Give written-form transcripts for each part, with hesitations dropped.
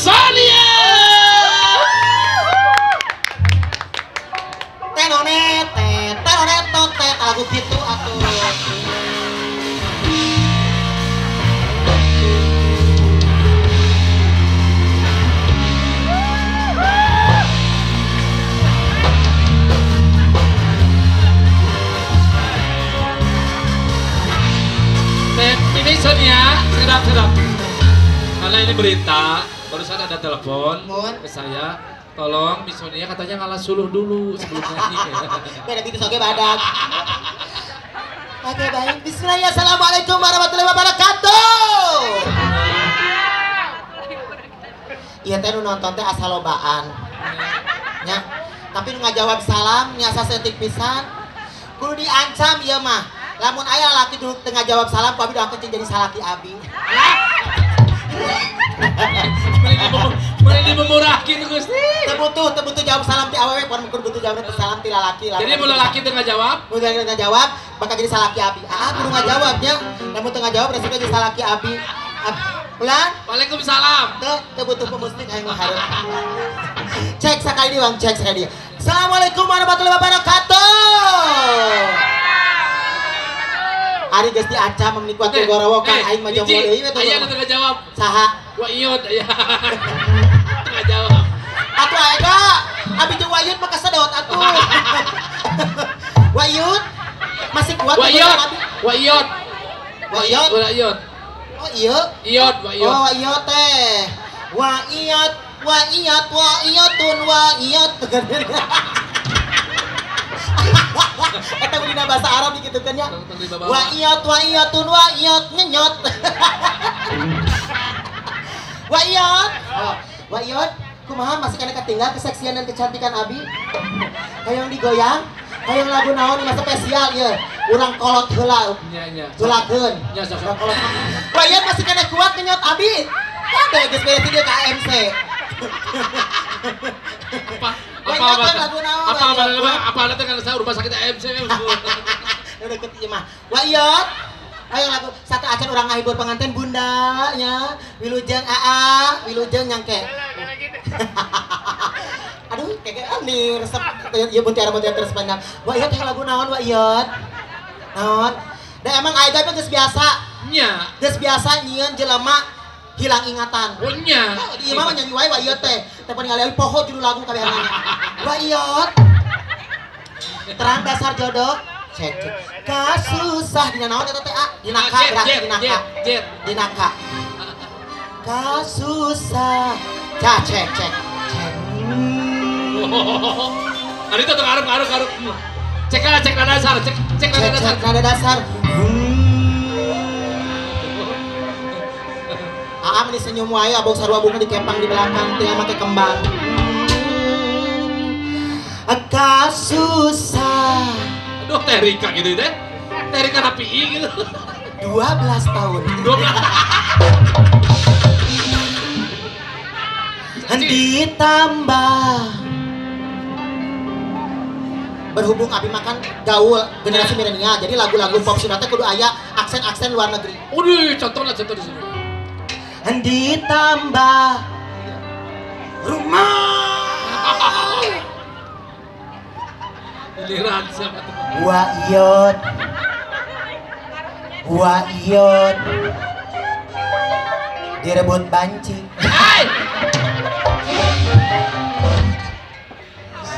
Sonia. Tenonet, tenonet, lagu gitu atuh. Ini Sonia, sedap. Karena ini berita, barusan ada telepon ke saya. Tolong Miss Sonia katanya ngalah suluh dulu sebelum nyanyi. Beda gitu soge badak. Oke baik, bismillah. Assalamualaikum warahmatullahi wabarakatuh. Iya teh nu nonton teh asal lobaan. Nya, tapi nu ngajawab salam nyasa setik pisan. Kudu diancam ieu mah. Lamun aya laki duduk tengah jawab salam, ku abi doang kencing jadi salaki abi. Mulai dimemurahkeun Gusti. Tebutuh jawab salam ti awewe, pun butuh jawab salam ti lalaki. Jadi mulai laki tengah jawab? Mulai tengah jawab, bakal jadi salaki abi. Kudu ngajawabnya. Lamun tengah jawab resiko jadi salaki abi. Ulan? Waalaikumsalam. Teu butuh pemustik aing mah hareup. Cek sekali deui, Bang, cek sekali deui. Assalamualaikum warahmatullahi wabarakatuh. Ari geus diancam meuni ku atuh gorowokan aing mah jomblo deui we. Aya nu tengah jawab. Saha? Wa iot aya. Tengah jawab. Atuh aya abi jeung Wayut mah kasedot atuh. Wayut masih kuat Wa iot. Wa iot. Wayut. Wa iot. Oh iya. Iot, wa iot. Oh iya teh. Wayut, wayotun wayut. Eta dina bahasa Arab digitukeun nya. Wayotun wayot ngenyot. Wayot. Oh, wayot. Kumaha masih kana ketinggal keseksian dan kecantikan abi? Hayang digoyang. Hayang lagu naon mah spesial ieu. Urang kolot heula. Nya. Tulakeun. Nya sok. Kolot. Wayot masih kana kuat ngenyot abi. Teh geus beres dia ka AMC. Apa ada kan saya rumah sakit AMC. Udah ketiga mah. Wayot. Ayo lagu satu acan orang ngahibur pengantin bundanya. Wilujeng AA, wilujeng nyangke. Aduh, kayak nih resep ieu mutiara terus pandang. Wayot yang lagu naon Wayot? Naon? Da emang aya geus biasa. Nya. Geus biasa nyieun jelema hilang ingatan. Oh nya. Ieu mah nyanyi wae Wayot teh. Teh ningali poho judul lagu kabehanana. Wayot. Terang dasar jodoh. Cek. Kasusah dina naon eta teh A? Dinaka berarti dinaka. Dinaka. Kasusah. Cek. Ari itu ngarep. Cek nada dasar, cek nada dasar. Aam ini senyum wae abang sarua bunga dikempang di belakang tinggal make kembang. Kasusah. Aduh teh Rika gitu teh. Teh Rika rapi gitu. 12 tahun. 12. Ditambah berhubung abi makan gaul generasi milenial, jadi lagu-lagu pop sunatnya kudu aya aksen-aksen luar negeri. Udah, contoh di sini. Ditambah rumah giliran siapa tuh? Wayot direbut banci.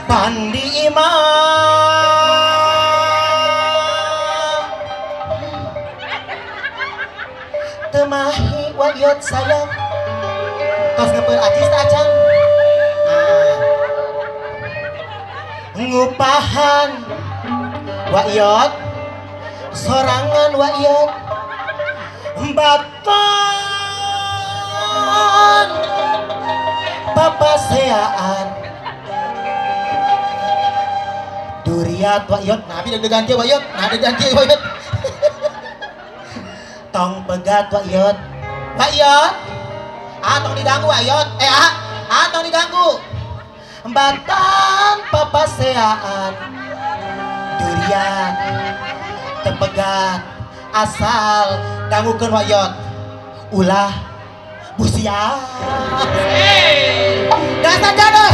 Pandi imam temahi Wayot sayang tos ngepeur ajis teh acan ngupahan Wayot sorangan Wayot baton papaseaan duriat Wayot nabi deg-degan ke Wayot tong pegat Wayot tong diganggu Wayot tong diganggu batan papaseaan durian tepegat asal ganggukeun Wayot ulah Busia. Dasar jodoh.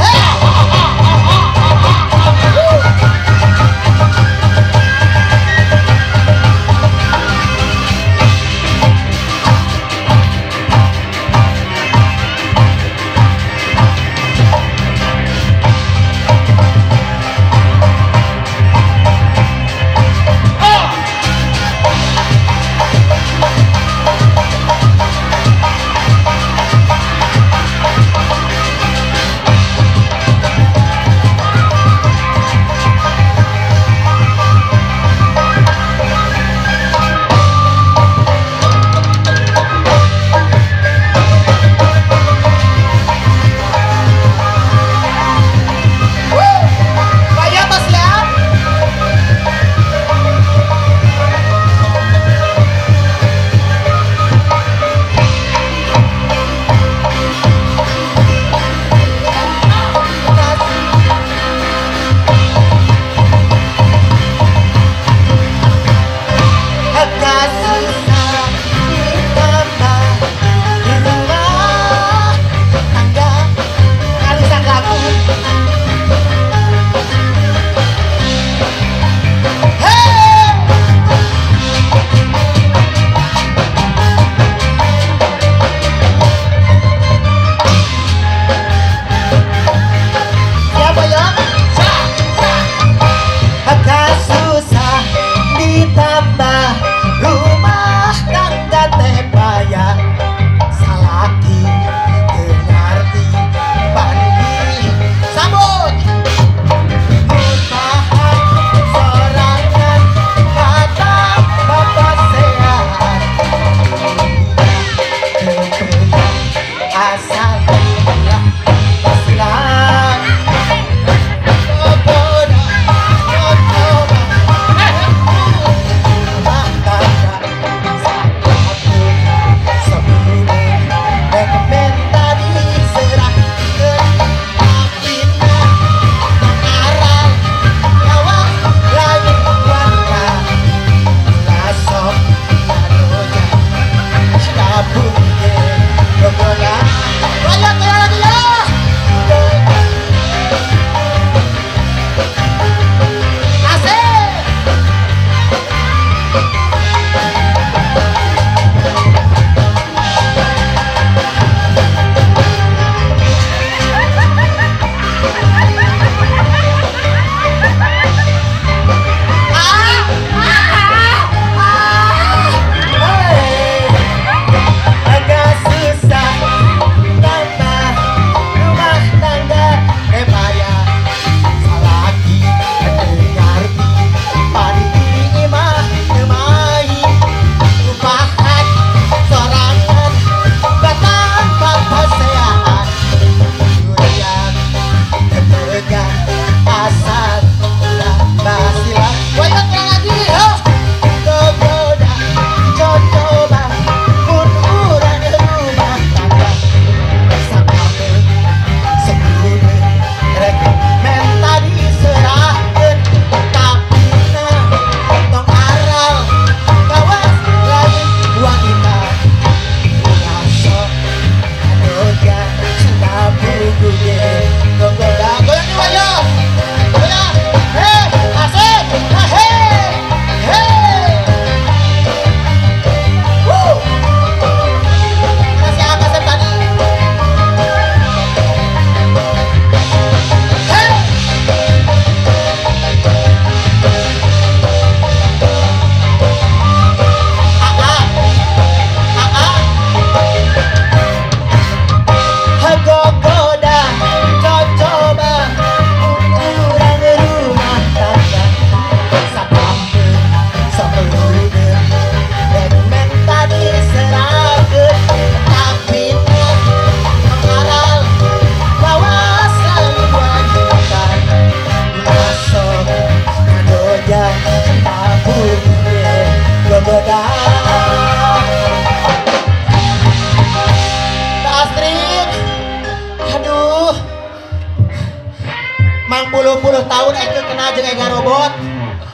mang puluh tahun eke kena jeung ega robot.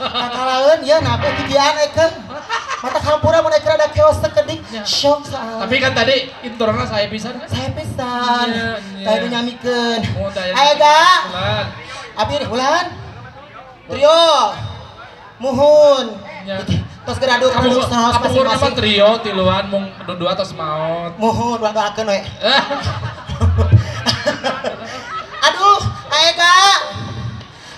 Kakalaeun ieu nape kijian eke. Mata hampura mun ekra ada keos sekedik syok saal. Tapi kan tadi intronya saya pisan kan? Saya pisan. Tadi nyamikeun. Ayo ga. Abi Ulan. Trio. Muhun. Tos geradu kamu nama trio tiluan mung dua tos maot. Muhun doakeun we. Aduh, ayo ga.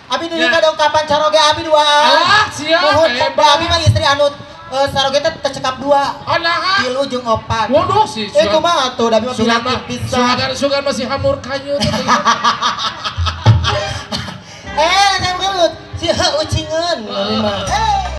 Abi dulu ka dongkapan caroge abi dua. Alah, sia. Muhun abi mah istri anu saroge teh tercekap dua. Oh nah. 3 jeung 4. Waduh sih. Kumaha tuh abi mah pisan. Sugan masih hamur kayu tuh. Saya bukan si ucingan.